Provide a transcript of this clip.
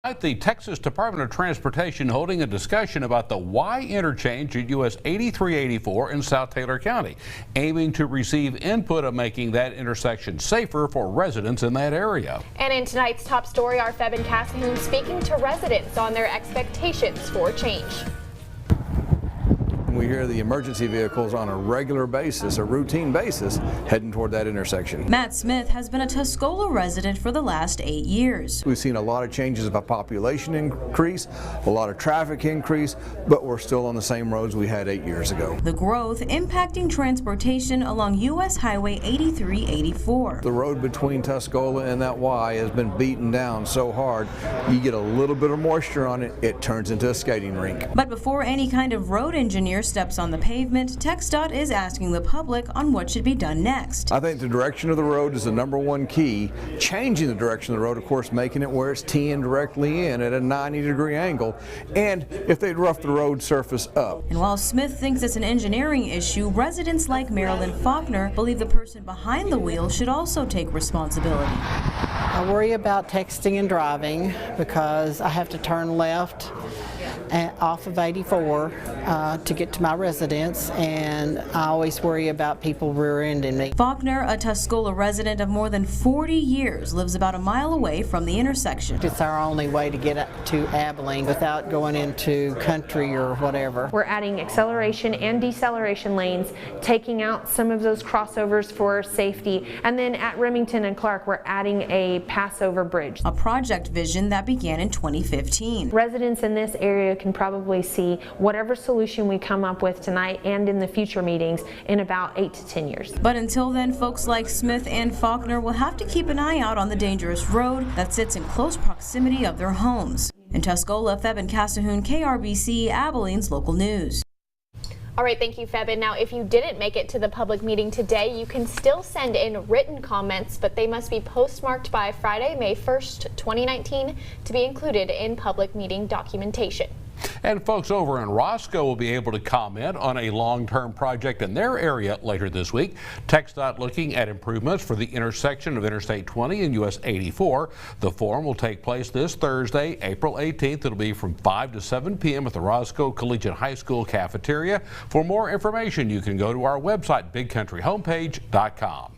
At the Texas Department of Transportation holding a discussion about the Y interchange at US 8384 in South Taylor County, aiming to receive input on making that intersection safer for residents in that area. And in tonight's top story, our Febin Cassahoon speaking to residents on their expectations for change. We hear the emergency vehicles on a regular basis, a routine basis, heading toward that intersection. Matt Smith has been a Tuscola resident for the last 8 years. We've seen a lot of changes of a population increase, a lot of traffic increase, but we're still on the same roads we had 8 years ago. The growth impacting transportation along US Highway 8384. The road between Tuscola and that Y has been beaten down so hard, you get a little bit of moisture on it, it turns into a skating rink. But before any kind of road engineer steps on the pavement, TxDOT is asking the public on what should be done next. I think the direction of the road is the #1 key. Changing the direction of the road, of course, making it where it's teeing directly in at a 90-degree angle, and if they'd rough the road surface up. And while Smith thinks it's an engineering issue, residents like Marilyn Faulkner believe the person behind the wheel should also take responsibility. I worry about texting and driving because I have to turn left off of 84 to get to my residence, and I always worry about people rear-ending me. Faulkner, a Tuscola resident of more than 40 years, lives about a mile away from the intersection. It's our only way to get to Abilene without going into country or whatever. We're adding acceleration and deceleration lanes, taking out some of those crossovers for safety, and then at Remington and Clark we're adding a passover bridge. A project vision that began in 2015. Residents in this area can probably see whatever solution we come up with tonight and in the future meetings in about 8 to 10 years. But until then, folks like Smith and Faulkner will have to keep an eye out on the dangerous road that sits in close proximity of their homes. In Tuscola, Febin Cassahoon, KRBC, Abilene's local news. All right, thank you, Febin. Now, if you didn't make it to the public meeting today, you can still send in written comments, but they must be postmarked by Friday, May 1st, 2019, to be included in public meeting documentation. And folks over in Roscoe will be able to comment on a long-term project in their area later this week. TxDOT looking at improvements for the intersection of Interstate 20 and US 84. The forum will take place this Thursday, April 18th. It'll be from 5 to 7 p.m. at the Roscoe Collegiate High School cafeteria. For more information, you can go to our website, bigcountryhomepage.com.